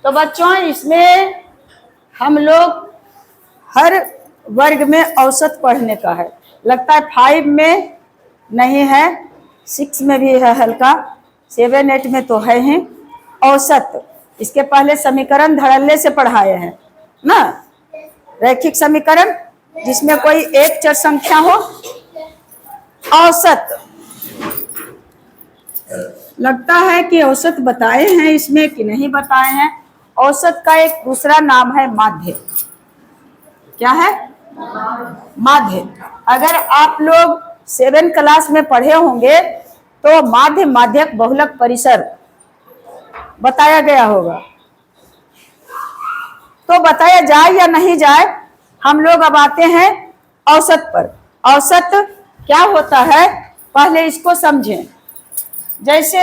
तो बच्चों इसमें हम लोग हर वर्ग में औसत पढ़ने का है। लगता है 5 में नहीं है, 6 में भी है हल्का, 7 8 में तो है ही औसत। इसके पहले समीकरण धड़ल्ले से पढ़ाए हैं ना, रैखिक समीकरण जिसमें कोई एक चर संख्या हो। औसत लगता है कि औसत बताए हैं इसमें कि नहीं बताए हैं। औसत का एक दूसरा नाम है माध्य। क्या है? माध्य। अगर आप लोग 7 क्लास में पढ़े होंगे तो माध्य, माध्यक, बहुलक, परिसर बताया गया होगा। तो बताया जाए या नहीं जाए, हम लोग अब आते हैं औसत पर। औसत क्या होता है पहले इसको समझें। जैसे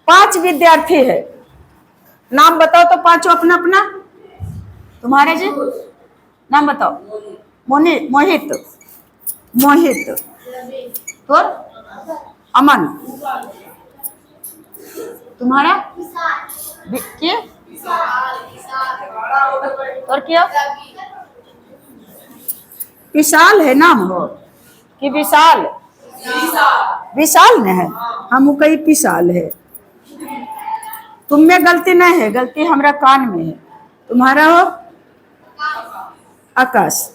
5 विद्यार्थी है, नाम बताओ तो पांचों अपना अपना। तुम्हारे जी नाम बताओ। मोहित, मोहित तो अमन, तुम्हारा क्या और क्या? विशाल है नाम हो कि विशाल? विशाल में है, हम कई पिशाल है। तुम में गलती नहीं है, गलती हमारा कान में है। तुम्हारा हो आकाश।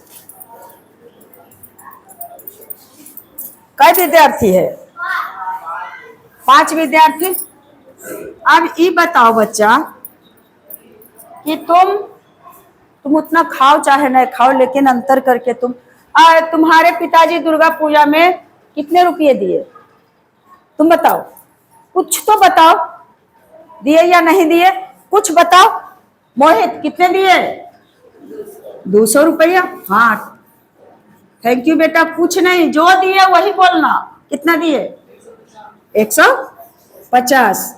कई विद्यार्थी है? 5 विद्यार्थी। अब ये बताओ बच्चा कि तुम उतना खाओ चाहे नहीं खाओ, लेकिन अंतर करके तुम्हारे पिताजी दुर्गा पूजा में कितने रुपये दिए? तुम बताओ, कुछ तो बताओ, दिए या नहीं दिए? कुछ बताओ। मोहित कितने दिए? 200 रुपया। हाँ थैंक यू बेटा, कुछ नहीं, जो दिए वही बोलना। कितना दिए? 150।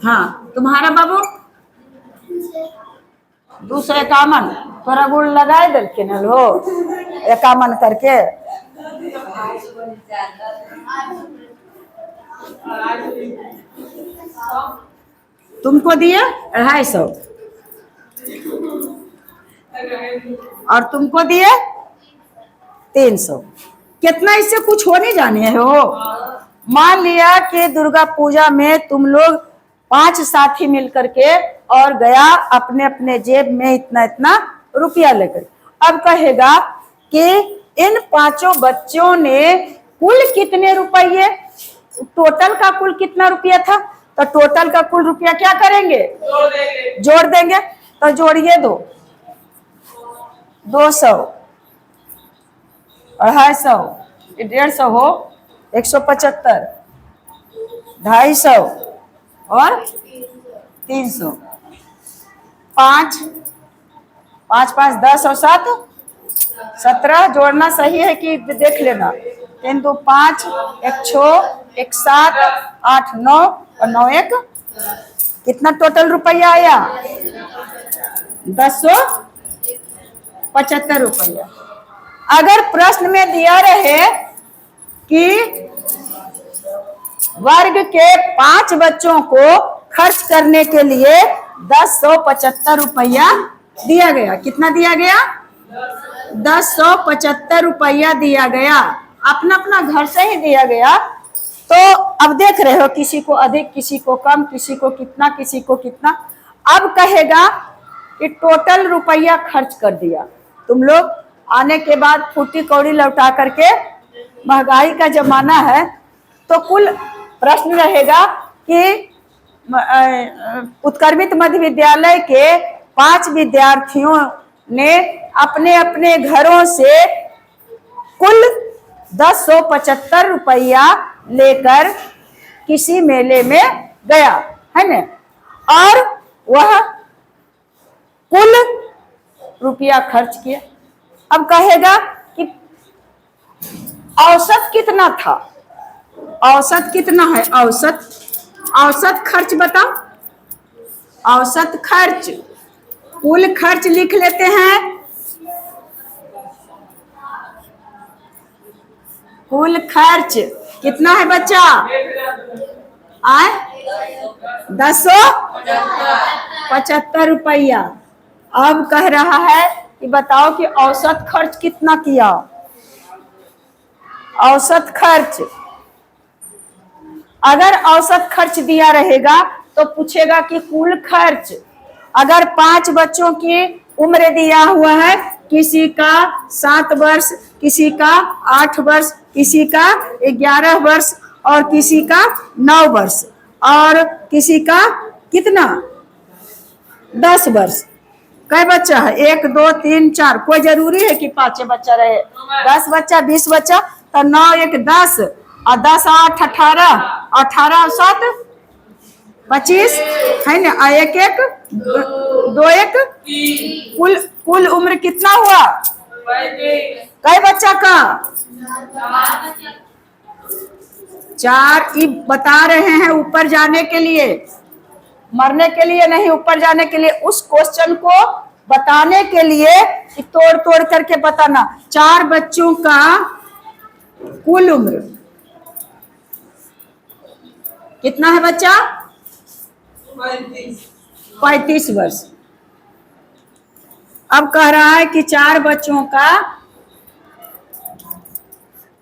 हाँ तुम्हारा बाबू? 251। थोड़ा गुड़ लगाए दल के नल हो 51 करके। तुमको दिए 250 और तुमको दिए 300। कितना? इससे कुछ हो नहीं जाने हो। मान लिया कि दुर्गा पूजा में तुम लोग 5 साथी मिलकर के और गया अपने अपने जेब में इतना इतना रुपया लेकर। अब कहेगा कि इन 5 बच्चों ने कुल कितने रुपये, टोटल का कुल कितना रुपया था? तो टोटल का कुल रुपया क्या करेंगे? जोड़ देंगे। तो जोड़िए 200, 250, 150 हो, 175, 250 और 300। 5 5 5 10 और 7 17। जोड़ना सही है कि देख लेना। 3 2 5, 1 6, 1 7, 8 9 और 9 1। कितना टोटल रुपया आया? 1075 रुपया। अगर प्रश्न में दिया रहे कि वर्ग के 5 बच्चों को खर्च करने के लिए 1075 रुपया दिया गया, कितना दिया गया? 1075 रुपया दिया गया, अपना अपना घर से ही दिया गया। तो अब देख रहे हो, किसी को अधिक, किसी को कम, किसी को कितना, किसी को कितना। अब कहेगा कि टोटल रुपया खर्च कर दिया। तुम लोग आने के बाद फूटी कौड़ी लौटा करके, महंगाई का जमाना है, तो कुल प्रश्न रहेगा कि उत्क्रमित मध्य विद्यालय के 5 विद्यार्थियों ने अपने अपने घरों से कुल 1075 रुपया लेकर किसी मेले में गया है ना, और वह कुल रुपया खर्च किया। अब कहेगा कि औसत कितना था? औसत कितना है? औसत खर्च बताओ। औसत खर्च, कुल खर्च लिख लेते हैं। कुल खर्च कितना है बच्चा? आए 1075 रुपया। अब कह रहा है कि बताओ कि औसत खर्च कितना किया। औसत खर्च, अगर औसत खर्च दिया रहेगा तो पूछेगा कि कुल खर्च। अगर 5 बच्चों की उम्र दिया हुआ है, किसी का 7 वर्ष, किसी का 8 वर्ष, किसी का 11 वर्ष और किसी का 9 वर्ष और किसी का कितना 10 वर्ष। कई बच्चा है? 1 2 3 4। कोई जरूरी है कि 5 बच्चा रहे? 10 बच्चा, 20 बच्चा, तो 9 1 10 और 10 8 18, 18 और 7 25 है ना, और 1 1 2 1 कुल कुल उम्र कितना हुआ? कई बच्चा का 4। ये बता रहे हैं ऊपर जाने के लिए, मरने के लिए नहीं, ऊपर जाने के लिए। उस क्वेश्चन को बताने के लिए तोड़ तोड़ करके बताना। 4 बच्चों का कुल उम्र कितना है बच्चा? 35 वर्ष। अब कह रहा है कि 4 बच्चों का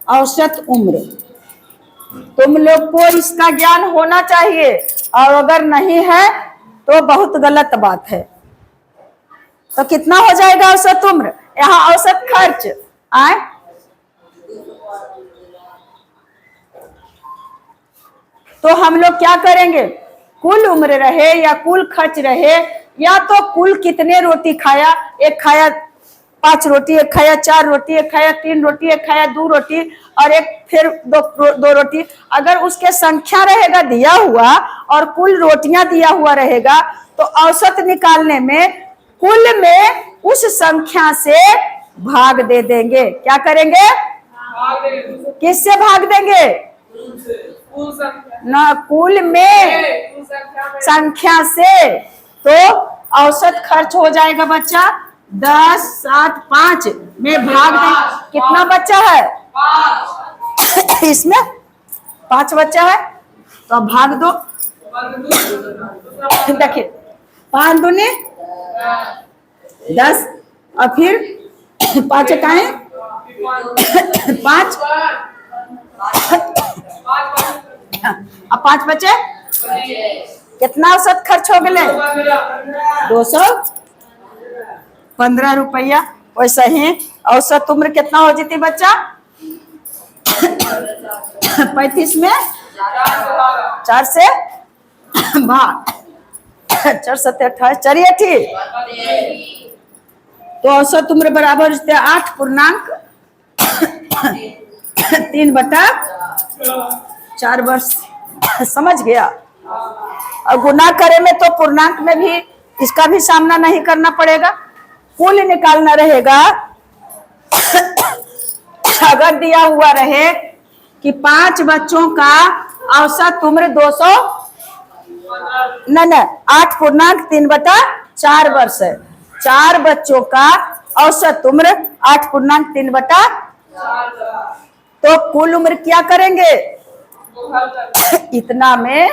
औसत उम्र। तुम लोग को इसका ज्ञान होना चाहिए, और अगर नहीं है तो बहुत गलत बात है। तो कितना हो जाएगा औसत उम्र? यहाँ औसत खर्च आए, तो हम लोग क्या करेंगे? कुल उम्र रहे या कुल खर्च रहे, या तो कुल कितने रोटी खाया, एक खाया 5 रोटी, एक खाया 4 रोटी, एक खाया 3 रोटी, एक खाया 2 रोटी और एक फिर दो रोटी। अगर उसके संख्या रहेगा दिया हुआ और कुल रोटियां दिया हुआ रहेगा, तो औसत निकालने में कुल में उस संख्या से भाग दे देंगे। क्या करेंगे? किससे भाग देंगे? ना, कुल में संख्या से। तो औसत खर्च हो जाएगा बच्चा 10 7 5 में भाग दे। कितना बच्चा है? 5। इसमें 5 बच्चा है, तो भाग दो। देखिए 5 दूनी 10 और फिर 5 काहे 5, अब 5 बचे, कितना औसत खर्च हो गए? 215 रुपया। वैसे ही औसत उम्र कितना हो जाती बच्चा? 35 में 4 से भाग, 4 7 28, चलिए ठीक। तो औसत उम्र बराबर 8.3/4 वर्ष। समझ गया? और गुना करे में तो पूर्णांक में भी इसका भी सामना नहीं करना पड़ेगा, कुल निकालना रहेगा। अगर दिया हुआ रहे कि 5 बच्चों का औसत उम्र 200 न 8.3/4 वर्ष है। 4 बच्चों का औसत उम्र 8.3/4, तो कुल उम्र क्या करेंगे? इतना में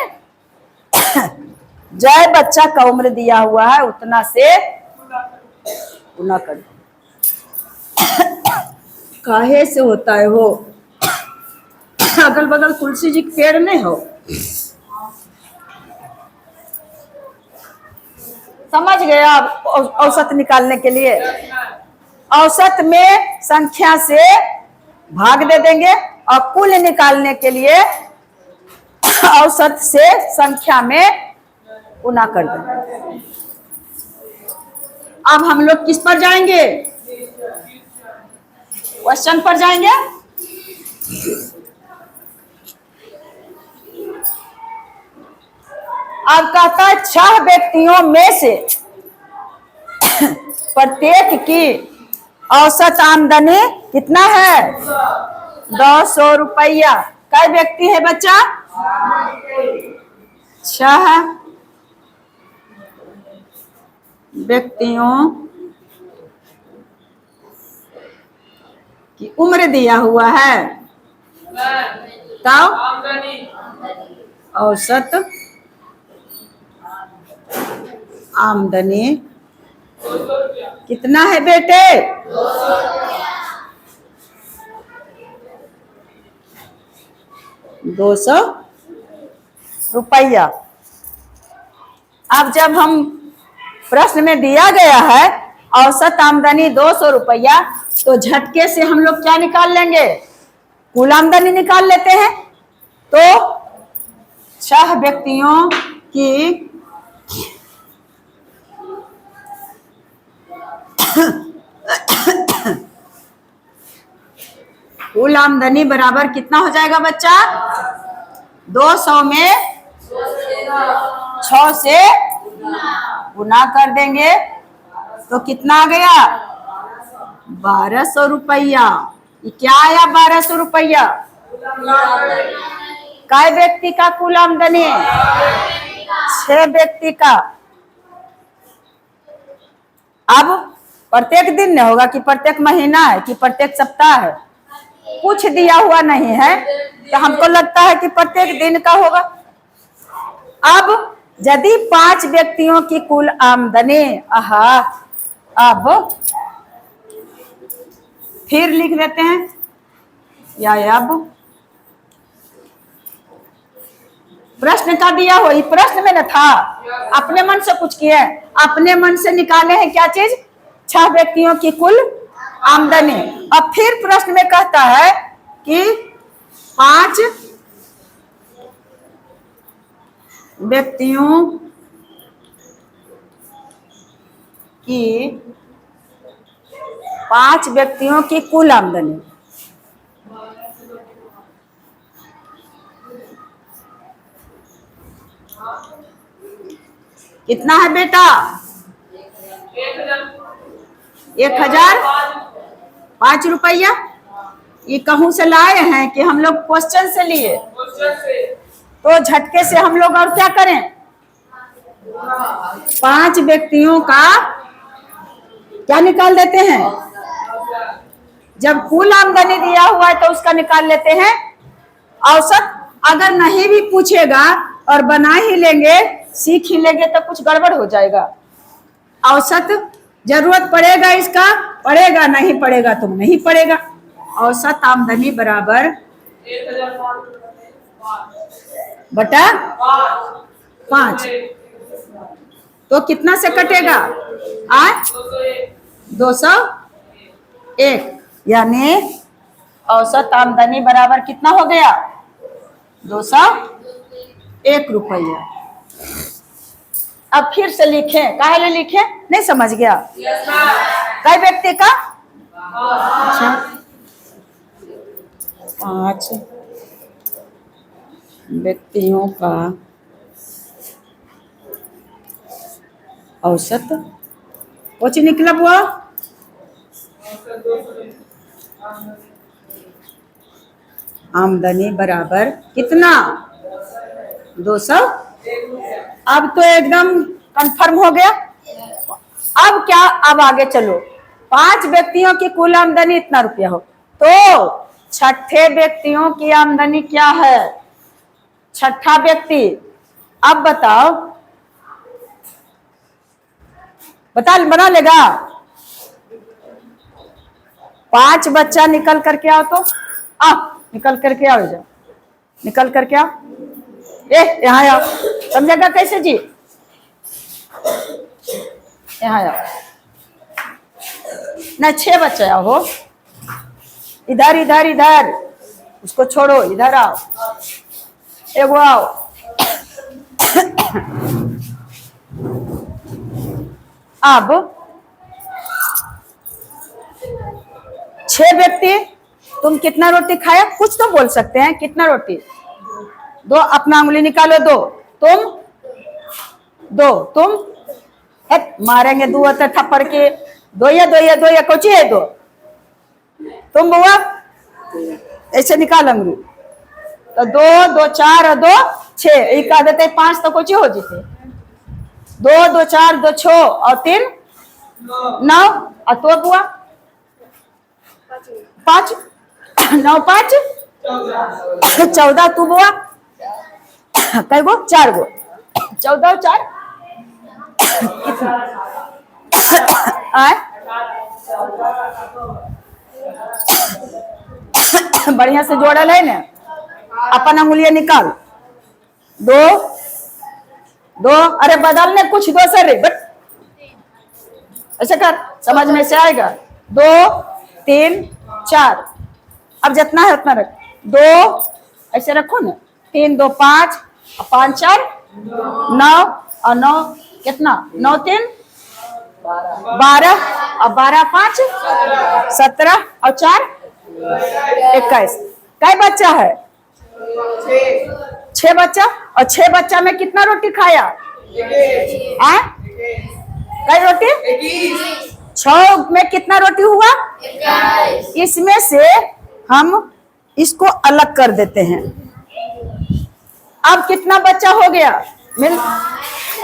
जय बच्चा का उम्र दिया हुआ है उतना से गुना कर। काहे से होता है वो? अगल बगल तुलसी जी के पेड़ नहीं हो? समझ गए आप? औसत निकालने के लिए औसत में संख्या से भाग दे देंगे, और कुल निकालने के लिए औसत से संख्या में गुना कर देंगे। अब हम लोग किस पर जाएंगे? क्वेश्चन पर जाएंगे। अब कहता है 6 व्यक्तियों में से प्रत्येक की औसत आमदनी कितना है? 200 रुपया। कई व्यक्ति है बच्चा? 6 व्यक्तियों की उम्र दिया हुआ है, तब औसत आमदनी कितना है बेटे? 200 रुपया। अब जब हम प्रश्न में दिया गया है औसत आमदनी 200 रुपया, तो झटके से हम लोग क्या निकाल लेंगे? कुल आमदनी निकाल लेते हैं। तो 6 व्यक्तियों की कुल आमदनी बराबर कितना हो जाएगा बच्चा? 200 में 6 से गुना कर देंगे तो कितना आ गया? 1200 रुपया। ये क्या आया? 1200 रुपया। काय व्यक्ति का कुल आमदनी? 6 व्यक्ति का। अब प्रत्येक दिन नहीं होगा कि प्रत्येक महीना है कि प्रत्येक सप्ताह है? कुछ दिया हुआ नहीं है, तो हमको लगता है कि प्रत्येक दिन का होगा। अब यदि 5 व्यक्तियों की कुल आमदनी, अब फिर लिख देते हैं या अब प्रश्न का दिया हो, प्रश्न में न था, अपने मन से कुछ किए, अपने मन से निकाले हैं क्या चीज? 6 व्यक्तियों की कुल आमदनी। अब फिर प्रश्न में कहता है कि 5 व्यक्तियों की कुल आमदनी। कितना है बेटा? 1005 रुपया। ये कहूं से लाए हैं कि हम लोग क्वेश्चन से लिए? तो झटके से हम लोग और क्या करें? 5 व्यक्तियों का क्या निकाल देते हैं? जब कुल आमदनी दिया हुआ है तो उसका निकाल लेते हैं औसत। अगर नहीं भी पूछेगा और बना ही लेंगे, सीख ही लेंगे, तो कुछ गड़बड़ हो जाएगा। औसत जरूरत पड़ेगा इसका, पड़ेगा, नहीं पड़ेगा तो नहीं पड़ेगा। औसत आमदनी बराबर 1000/5। तो कितना से कटेगा? 201। यानी औसत आमदनी बराबर कितना हो गया? 201 रुपया। अब फिर से लिखें। काहे ले लिखें? नहीं समझ गया? कई व्यक्ति का? अच्छा, 5 व्यक्तियों का औसत कुछ निकला हुआ? आमदनी बराबर कितना? 200। अब तो एकदम कंफर्म हो गया। अब क्या? अब आगे चलो। 5 व्यक्तियों की कुल आमदनी इतना रुपया हो, तो छठे व्यक्तियों की आमदनी क्या है? छठा व्यक्ति। अब बताओ, बना लेगा? 5 बच्चा निकल करके आओ तो। निकल करके आओ, जाओ, निकल करके आओ। यहाँ आओ। समझेगा कैसे जी? यहाँ आओ ना। 6 बच्चे आओ हो। इधर इधर इधर, उसको छोड़ो, इधर आओ। एगो आओ। अब 6 व्यक्ति, तुम कितना रोटी खाया? कुछ तो बोल सकते हैं। कितना रोटी? 2। अपना उंगली निकालो। 2। तुम? 2। तुम? मारेंगे 2 थप्पड़ के। 2 या कोची है 2। तुम बुआ ऐसे निकाल उंगली। तो 2, 2, 4 और 2, 6। एक कह देते 5 तो कोची हो जीते। 2, 2, 4, 2, 6 और 3, 9। और तो बुआ 5, 9, 5, 14। तू बुआ कई गो? 4 गो। 14 और 4 कितना आए? बढ़िया से जोड़ल है ना? अपन अंगुलियां निकाल। 2 2, अरे बदलने कुछ दोसर रे, बट ऐसे कर, समझ में से आएगा। 2 3 4, अब जितना है उतना रख। 2 ऐसे रखो ना, 3 2 5, 5 4 9, और 9 कितना? 9 3 12, और 12 5 17, और 4 21। कई बच्चा है? 6 बच्चा। और 6 बच्चा में कितना रोटी खाया? कई रोटी? 6 में कितना रोटी हुआ? इसमें से हम इसको अलग कर देते हैं। अब कितना बच्चा हो गया? मिल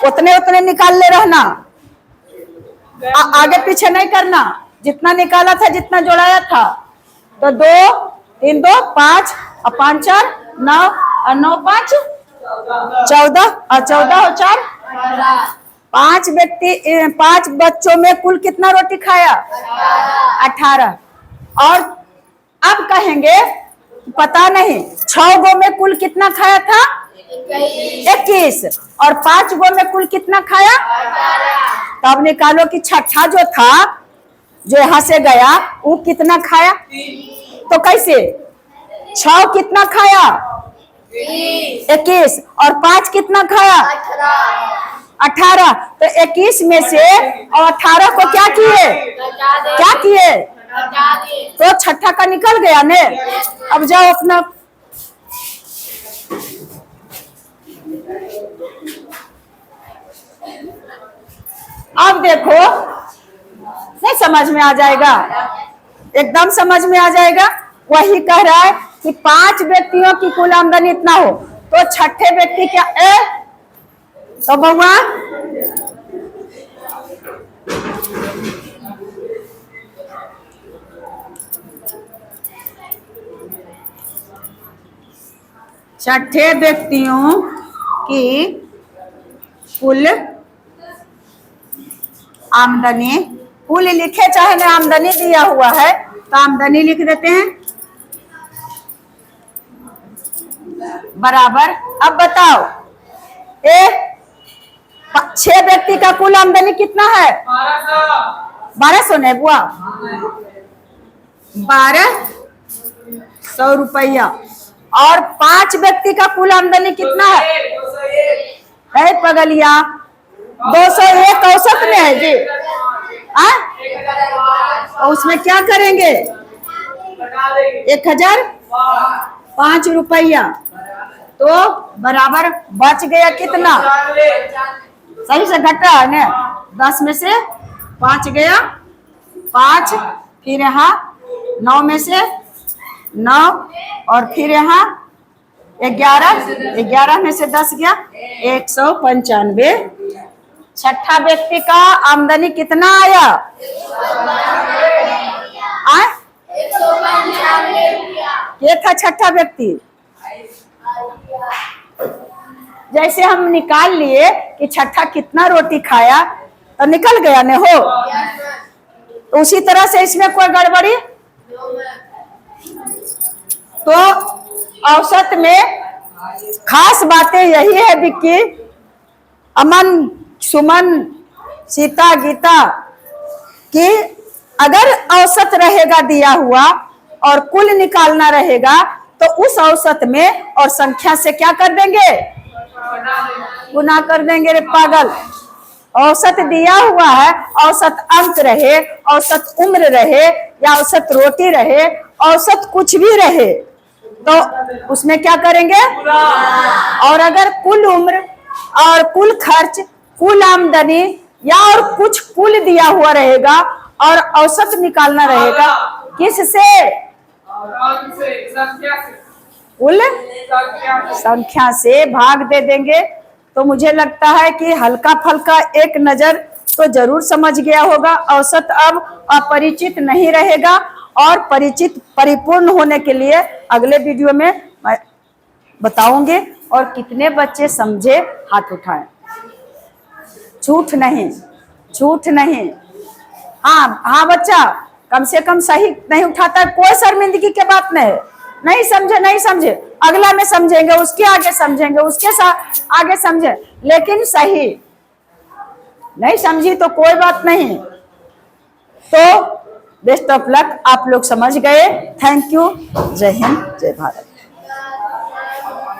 उतने उतने निकाल ले रहना, आगे पीछे नहीं करना। जितना निकाला था, जितना जोड़ाया था। तो 2 3 2 5, और 5 4 9, और 9 5 14, और 14 और 4 5 बच्चों में कुल कितना रोटी खाया? 18। और अब कहेंगे पता नहीं 6 गो में कुल कितना खाया था? 21। और 5 गो में कुल कितना खाया? तब निकालो कि छठा जो था, जो यहां से गया, वो कितना खाया? तो कैसे? 6 कितना खाया? 21। और 5 कितना खाया? 18। तो 21 में से और 18 को क्या किए? क्या किए? तो छठा का निकल गया ने। अब जाओ अपना अब देखो, नहीं समझ में आ जाएगा? एकदम समझ में आ जाएगा। वही कह रहा है कि 5 व्यक्तियों की कुल आमदनी इतना हो, तो छठे व्यक्ति क्या तो बउआ छठे व्यक्तियों की कुल आमदनी, कुल लिखे चाहे ना, आमदनी दिया हुआ है तो आमदनी लिख देते हैं बराबर। अब बताओ 6 व्यक्ति का कुल आमदनी कितना है? 1200 नहीं बुआ, 1200 रुपया। और 5 व्यक्ति का कुल आमदनी कितना है पगलिया? 201 औसत में है जी। और उसमें क्या करेंगे? 1005 रुपया। तो बराबर बच गया कितना? सही से घटा है ना? 10 में से 5 गया, 5, फिर यहाँ 9 में से 9, और फिर यहाँ 11 में से 10 गया, 195। छठा व्यक्ति का आमदनी कितना आया? 195। ये था छठा व्यक्ति। जैसे हम निकाल लिए कि छठा कितना रोटी खाया, तो निकल गया न हो। तो उसी तरह से इसमें कोई गड़बड़ी? तो औसत में खास बातें यही है विक्की, अमन, सुमन, सीता, गीता, कि अगर औसत रहेगा दिया हुआ और कुल निकालना रहेगा, तो उस औसत में और संख्या से क्या कर देंगे? गुना कर देंगे रे पागल। औसत दिया हुआ है, औसत अंक रहे, औसत उम्र रहे, या औसत रोटी रहे, औसत कुछ भी रहे, तो उसमें क्या करेंगे? और अगर कुल उम्र और कुल खर्च, कुल आमदनी, या और कुछ कुल दिया हुआ रहेगा और औसत निकालना रहेगा, किससे? कुल संख्या से भाग दे देंगे। तो मुझे लगता है कि हल्का फल्का एक नजर तो जरूर समझ गया होगा। औसत अब अपरिचित नहीं रहेगा, और परिचित परिपूर्ण होने के लिए अगले वीडियो में मैं बताऊंगे। और कितने बच्चे समझे हाथ उठाएं। झूठ नहीं, झूठ नहीं। हाँ हाँ बच्चा कम से कम सही नहीं उठाता, कोई शर्मिंदगी की बात नहीं। नहीं समझे नहीं समझे, अगला में समझेंगे, उसके आगे समझेंगे, उसके साथ आगे समझे, लेकिन सही नहीं समझी तो कोई बात नहीं। तो बेस्ट ऑफ लक, आप लोग समझ गए। Thank you. जय हिंद, जय भारत।